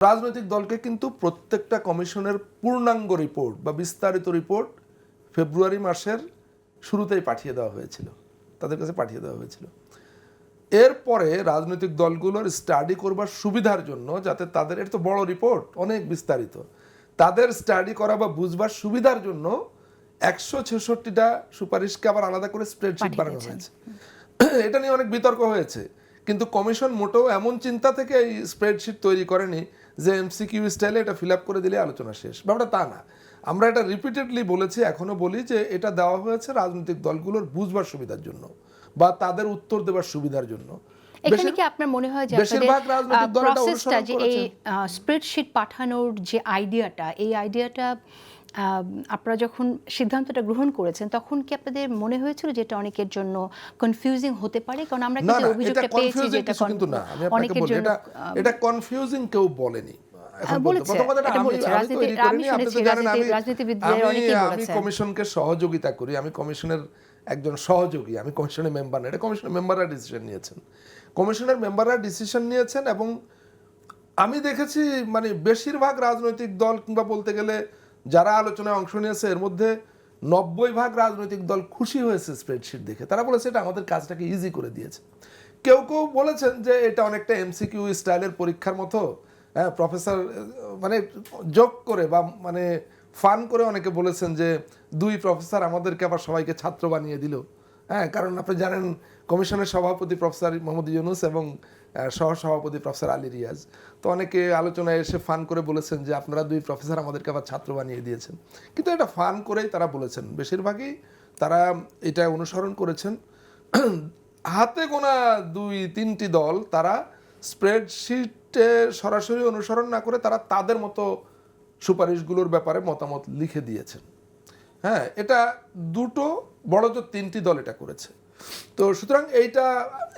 রাজনৈতিক দলকে কিন্তু প্রত্যেকটা কমিশনের পূর্ণাঙ্গ রিপোর্ট বা বিস্তারিত রিপোর্ট ফেব্রুয়ারি মাসের শুরুতেই পাঠিয়ে দেওয়া হয়েছিল, তাদের কাছে পাঠিয়ে দেওয়া হয়েছিল। এরপরে রাজনৈতিক দলগুলোর স্টাডি করবার সুবিধার জন্য, যাতে তাদের, এটা তো বড় রিপোর্ট, অনেক বিস্তারিত, তাদের স্টাডি করা বা বুঝবার সুবিধার জন্য 166টা সুপারিশকে আবার আলাদা করে স্প্রেডশিট বানানো হয়েছে। এটা নিয়ে অনেক বিতর্ক হয়েছে, কিন্তু কমিশন মোটেও এমন চিন্তা থেকে এই স্প্রেডশিট তৈরি করেনি যে এমসিকিউ স্টাইলে এটা ফিল আপ করে দিলে আলোচনা শেষ, ব্যাপারটা তা না। আমরা এটা রিপিটেডলি বলেছি, এখনো বলি যে এটা দেওয়া হয়েছে রাজনৈতিক দলগুলোর বুঝবার সুবিধার জন্য বা তাদের উত্তর দেবার সুবিধার জন্য। এখানে কি আপনার মনে হয় যে বেশিরভাগ রাজনৈতিক দল এটা প্রসেসটা, অনুসরণ যে এই করেছে। স্প্রেডশিট পাঠানোর যে আইডিয়াটা, এই আইডিয়াটা আপনারা যখন সিদ্ধান্তটা গ্রহণ করেছেন, তখন কি আপনাদের মনে হয়েছিল যে এটা অনেকের জন্য কনফিউজিং হতে পারে? কারণ আমরা কিন্তু অভিযোগটা পেয়েছি যে এটা কিন্তু না, আমি আপনাকে বলি এটা কনফিউজিং কেউ বলেনি। আমি কমিশনকে সহযোগিতা করি, আমি কমিশনের একজন সহযোগী, আমি কমিশনের মেম্বার না, এটা কমিশনের মেম্বাররা ডিসিশন নিয়েছেন, কমিশনের মেম্বাররা ডিসিশন নিয়েছেন। এবং আমি দেখেছি মানে বেশিরভাগ রাজনৈতিক দল, কিংবা বলতে গেলে যারা আলোচনায় অংশ নিয়েছে এর মধ্যে 90% রাজনৈতিক দল খুশি হয়েছে স্প্রেডশিট দেখে। তারা বলেছে এটা আমাদের কাজটাকে ইজি করে দিয়েছে। কেউ কেউ বলেছেন যে এটা অনেকটা এমসিকিউ স্টাইলের পরীক্ষার মতো, হ্যাঁ, প্রফেসর মানে যোগ করে বা মানে ফান করে অনেকে বলেছেন যে 2 প্রফেসর আমাদেরকে আবার সবাইকে ছাত্র বানিয়ে দিল। হ্যাঁ, কারণ আপনি জানেন কমিশনের সভাপতি প্রফেসর মোহাম্মদ ইউনুস এবং সহসভাপতি প্রফেসর আলী রিয়াজ, তো অনেকে আলোচনায় এসে ফান করে বলেছেন যে আপনারা 2 প্রফেসর আমাদেরকে আবার ছাত্র বানিয়ে দিয়েছেন। কিন্তু এটা ফান করেই তারা বলেছেন, বেশিরভাগই তারা এটা অনুসরণ করেছেন। হাতে গোনা 2-3টি দল তারা স্প্রেডশিটে সরাসরি অনুসরণ না করে তারা তাদের মতো সুপারিশগুলোর ব্যাপারে মতামত লিখে দিয়েছেন। হ্যাঁ, এটা দুটো বড় জোর 3টি দল এটা করেছে। তো সুতরাং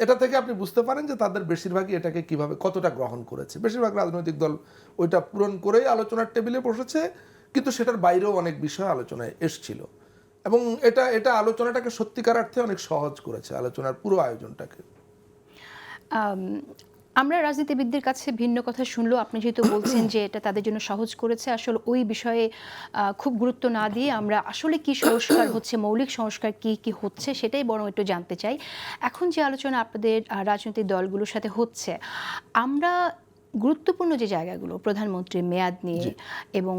এটা থেকে আপনি বুঝতে পারেন যে তাদের বেশিরভাগই এটাকে কিভাবে কতটা গ্রহণ করেছে। বেশিরভাগ রাজনৈতিক দল ওইটা পূরণ করেই আলোচনার টেবিলে বসেছে, কিন্তু সেটার বাইরেও অনেক বিষয় আলোচনায় এসছিল এবং এটা আলোচনাটাকে সত্যিকার অর্থে অনেক সহজ করেছে, আলোচনার পুরো আয়োজনটাকে। আমরা রাজনীতিবিদদের কাছে ভিন্ন কথা শুনলেও আপনি যেহেতু বলছেন যে এটা তাদের জন্য সহজ করেছে, আসলে ওই বিষয়ে খুব গুরুত্ব না দিয়ে আমরা আসলে কি সংস্কার হচ্ছে, মৌলিক সংস্কার কি কি হচ্ছে সেটাই বরং একটু জানতে চাই। এখন যে আলোচনা আপনাদের রাজনৈতিক দলগুলোর সাথে হচ্ছে, আমরা গুরুত্বপূর্ণ যে জায়গাগুলো, প্রধানমন্ত্রীর মেয়াদ নিয়ে এবং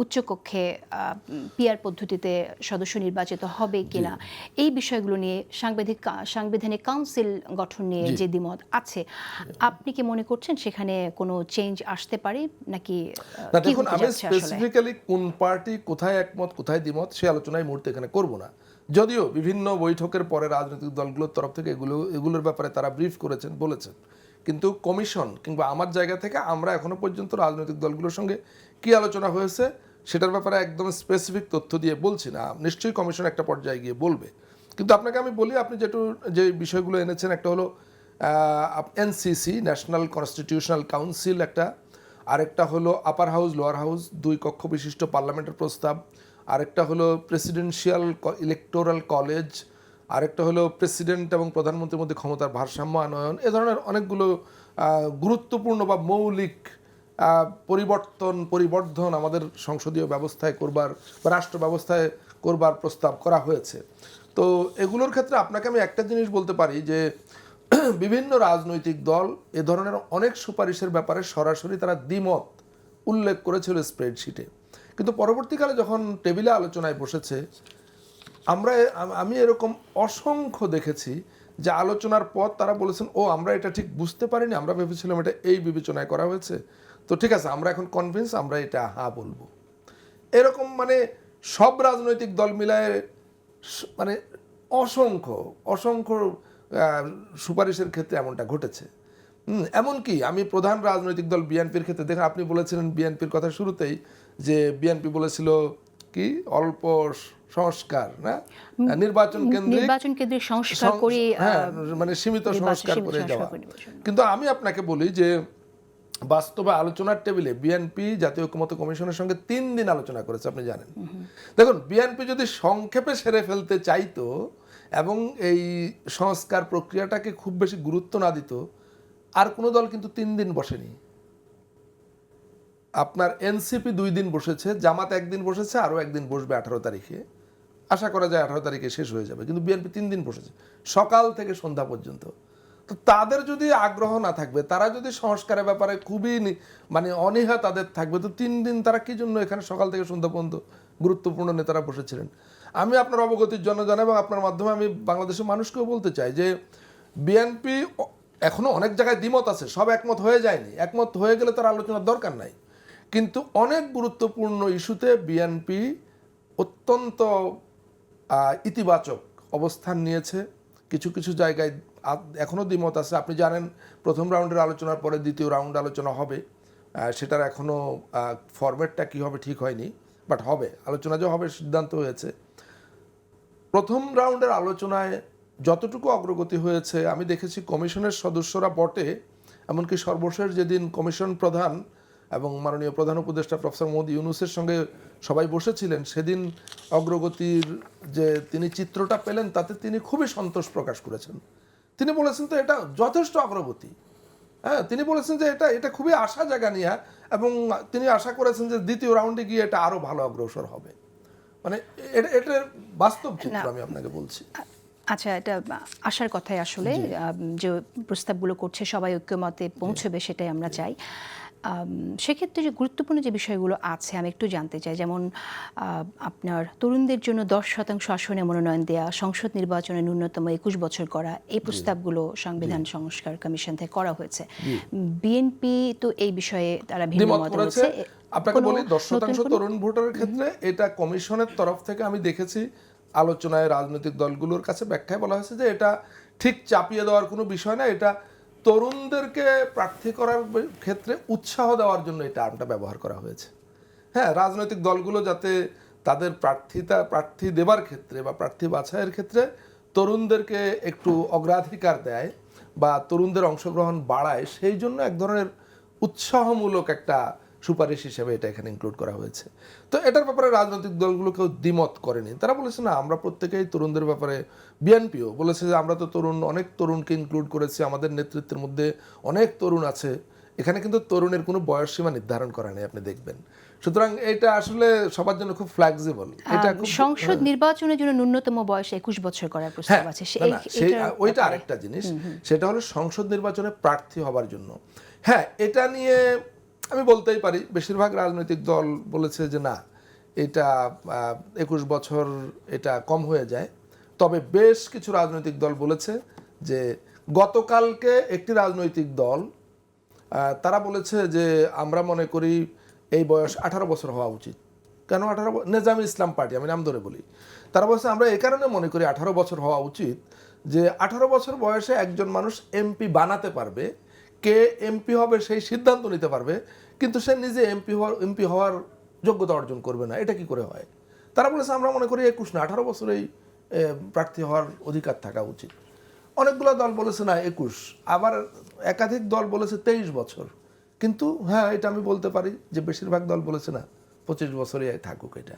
উচ্চকক্ষে পিআর পদ্ধতিতে সদস্য নির্বাচিত হবে কিনা, এই বিষয়গুলো নিয়ে সাংবিধানিক কাউন্সিল গঠন নিয়ে যে দ্বিমত আছে, আপনি কি মনে করছেন সেখানে কোনো চেঞ্জ আসতে পারে নাকি? দেখুন, আমি স্পেসিফিক্যালি কোন পার্টি কোথায় একমত কোথায় দ্বিমত সে আলোচনায় মুহূর্তে এখানে করব না। যদিও বিভিন্ন বৈঠকের পরে রাজনৈতিক দলগুলোর তরফ থেকে এগুলোর ব্যাপারে তারা ব্রিফ করেছেন, বলেছেন, কিন্তু কমিশন কিংবা আমার জায়গা থেকে আমরা এখনো পর্যন্ত রাজনৈতিক দলগুলোর সঙ্গে কি আলোচনা হয়েছে সেটার ব্যাপারে একদম স্পেসিফিক তথ্য দিয়ে বলছি না। নিশ্চয়ই কমিশন একটা পর্যায়ে গিয়ে বলবে। কিন্তু আপনাকে আমি বলি, আপনি যে বিষয়গুলো এনেছেন, একটা হলো এনসিসি, ন্যাশনাল কনস্টিটিউশনাল কাউন্সিল একটা, আরেকটা হলো আপার হাউস লোয়ার হাউস 2 কক্ষ বিশিষ্ট পার্লামেন্টের প্রস্তাব, আরেকটা হলো প্রেসিডেন্সিয়াল ইলেকটোরাল কলেজ, আরেকটা হলো প্রেসিডেন্ট এবং প্রধানমন্ত্রীর মধ্যে ক্ষমতার ভারসাম্য আনয়ন। এ ধরনের অনেকগুলো গুরুত্বপূর্ণ বা মৌলিক পরিবর্ধন আমাদের সংসদীয় ব্যবস্থায় করবার বা রাষ্ট্র ব্যবস্থায় করবার প্রস্তাব করা হয়েছে। তো এগুলোর ক্ষেত্রে আপনাকে আমি একটা জিনিস বলতে পারি যে বিভিন্ন রাজনৈতিক দল এ ধরনের অনেক সুপারিশের ব্যাপারে সরাসরি তারা দ্বিমত উল্লেখ করেছিল স্প্রেডশিটে, কিন্তু পরবর্তীকালে যখন টেবিলে আলোচনায় বসেছে আমি এরকম অসংখ্য দেখেছি যে আলোচনার পর তারা বলেছেন, ও আমরা এটা ঠিক বুঝতে পারিনি, আমরা ভেবেছিলাম এটা এই বিবেচনায় করা হয়েছে, তো ঠিক আছে আমরা এখন কনভিন্স, আমরা এটা হ্যাঁ বলবো। এরকম মানে সব রাজনৈতিক দল মিলায় মানে অসংখ্য সুপারিশের ক্ষেত্রে এমনটা ঘটেছে। এমনকি আমি প্রধান রাজনৈতিক দল বিএনপির ক্ষেত্রে দেখেন, আপনি বলেছিলেন বিএনপির কথা শুরুতেই যে বিএনপি বলেছিল কি অল্প সংস্কার না, নির্বাচন কেন্দ্রিক সংস্কার করে, হ্যাঁ, মানে সীমিত সংস্কার করে যাওয়া। কিন্তু আমি আপনাকে বলি যে বাস্তবে আলোচনার টেবিলে বিএনপি জাতীয় ঐকমত্য কমিশনের সঙ্গে 3 দিন আলোচনা করেছে, আপনি জানেন। দেখুন, বিএনপি যদি সংক্ষেপে সেরে ফেলতে চাইতো এবং এই সংস্কার প্রক্রিয়াটাকে খুব বেশি গুরুত্ব না দিত, আর কোনো দল কিন্তু 3 দিন বসেনি। আপনার এনসিপি 2 দিন বসেছে, জামাত 1 দিন বসেছে, আরও 1 দিন বসবে 18 তারিখে। আশা করা যায় 18 তারিখে শেষ হয়ে যাবে, কিন্তু বিএনপি 3 দিন বসেছে, সকাল থেকে সন্ধ্যা পর্যন্ত। তো তাদের যদি আগ্রহ না থাকবে, তারা যদি সংস্কারের ব্যাপারে খুবই মানে অনীহা তাদের থাকবে, তো 3 দিন তারা কি জন্য এখানে সকাল থেকে সন্ধ্যা পর্যন্ত গুরুত্বপূর্ণ নেতারা বসেছিলেন। আমি আপনার অবগতির জন্য জানাই এবং আপনার মাধ্যমে আমি বাংলাদেশের মানুষকেও বলতে চাই যে বিএনপি এখনো অনেক জায়গায় দ্বিমত আছে, সব একমত হয়ে যায়নি। একমত হয়ে গেলে তার আলোচনার দরকার নাই, কিন্তু অনেক গুরুত্বপূর্ণ ইস্যুতে বিএনপি অত্যন্ত ইতিবাচক অবস্থান নিয়েছে। কিছু কিছু জায়গায় এখনও দ্বিমত আছে। আপনি জানেন প্রথম রাউন্ডের আলোচনার পরে দ্বিতীয় রাউন্ড আলোচনা হবে, সেটার এখনও ফরম্যাটটা কী হবে ঠিক হয়নি, বাট হবে, আলোচনা যে হবে সিদ্ধান্ত হয়েছে। প্রথম রাউন্ডের আলোচনায় যতটুকু অগ্রগতি হয়েছে আমি দেখেছি কমিশনের সদস্যরা বটে, এমনকি সর্বশেষ যেদিন কমিশন প্রধান এবং মাননীয় প্রধান উপদেষ্টা প্রফেসর মোহাম্মদ ইউনূসের সঙ্গে সবাই বসেছিলেন, সেদিন অগ্রগতির যে তিনি চিত্রটা পেলেন তাতে তিনি খুবই সন্তোষ প্রকাশ করেছেন। তিনি বলেছেন তো এটা যথেষ্ট অগ্রগতি। হ্যাঁ, তিনি বলেছেন যে এটা খুবই আশা জায়গা নিয়ে, এবং তিনি আশা করেছেন যে দ্বিতীয় রাউন্ডে গিয়ে এটা আরও ভালো অগ্রসর হবে। মানে এটা বাস্তব চিত্র আমি আপনাকে বলছি। আচ্ছা, এটা আশার কথাই আসলে যে প্রস্তাবগুলো করছে সবাই ঐক্যমতে পৌঁছবে, সেটাই আমরা চাই। সেক্ষেত্রে যে গুরুত্বপূর্ণ যে বিষয়গুলো আছে আমি একটু জানতে চাই, যেমন আপনার তরুণদের জন্য 10% আসনে মনোনয়ন দেয়া, সংসদ নির্বাচনে ন্যূনতম 21 বছর করা, এই প্রস্তাবগুলো সংবিধান সংস্কার কমিশন থেকে করা হয়েছে। বিএনপি তো এই বিষয়ে তারা ভিন্ন মত রয়েছে। আপনাকে বলি 10% তরুণ ভোটারের ক্ষেত্রে এটা কমিশনের তরফ থেকে আমি দেখেছি আলোচনায় রাজনৈতিক দলগুলোর কাছে ব্যাখ্যায় বলা হয়েছে যে এটা ঠিক চাপিয়ে দেওয়ার কোনো বিষয় না, এটা তরুণদেরকে প্রার্থী করার ক্ষেত্রে উৎসাহ দেওয়ার জন্য এটা টার্মটা ব্যবহার করা হয়েছে। হ্যাঁ, রাজনৈতিক দলগুলো যাতে তাদের প্রার্থী দেবার ক্ষেত্রে বা প্রার্থী বাছাইয়ের ক্ষেত্রে তরুণদেরকে একটু অগ্রাধিকার দেয় বা তরুণদের অংশগ্রহণ বাড়ায়, সেই জন্য এক ধরনের উৎসাহমূলক একটা সুপারিশ হিসেবে এটা এখানে ইনক্লুড করা হয়েছে। তো এটার ব্যাপারে রাজনৈতিক দলগুলো কেউ দ্বিমত করেনি, তারা বলেছে না আমরা প্রত্যেকেই তরুণদের ব্যাপারে, বিএনপিও বলেছে যে আমরা তো অনেক তরুণকে ইনক্লুড করেছি, আমাদের নেতৃত্বের মধ্যে অনেক তরুণ আছে, এখানে কিন্তু তরুণের কোনো বয়সসীমা নির্ধারণ করা নেই, আপনি দেখবেন। সুতরাং এটা আসলে সবার জন্য খুব ফ্লেক্সিবল। এটা সংসদ নির্বাচনের জন্য ন্যূনতম বয়স 21 বছর করার প্রস্তাব আছে, ওইটা আরেকটা জিনিস, সেটা হলো সংসদ নির্বাচনে প্রার্থী হবার জন্য। হ্যাঁ, এটা নিয়ে আমি বলতেই পারি বেশিরভাগ রাজনৈতিক দল বলেছে যে না, এটা 21 বছর এটা কম হয়ে যায়। তবে বেশ কিছু রাজনৈতিক দল বলেছে যে গতকালকে একটি রাজনৈতিক দল তারা বলেছে যে আমরা মনে করি এই বয়স 18 বছর হওয়া উচিত। কেন 18? নেজামি ইসলাম পার্টি, আমি নাম ধরে বলি, তারা বলছে আমরা এই কারণে মনে করি 18 বছর হওয়া উচিত যে 18 বছর বয়সে একজন মানুষ এমপি বানাতে পারবে, কে এমপি হবে সেই সিদ্ধান্ত নিতে পারবে, কিন্তু সে নিজে এমপি হওয়ার যোগ্যতা অর্জন করবে না। এটা কি করে হয়? তারা বলেছে আমরা মনে করি 21 না 18 বছরেই প্রার্থী হওয়ার অধিকার থাকা উচিত। অনেকগুলো দল বলেছে না 21, আবার একাধিক দল বলেছে 23 বছর। কিন্তু হ্যাঁ, এটা আমি বলতে পারি যে বেশিরভাগ দল বলেছে না 25 বছরই থাকুক এটা।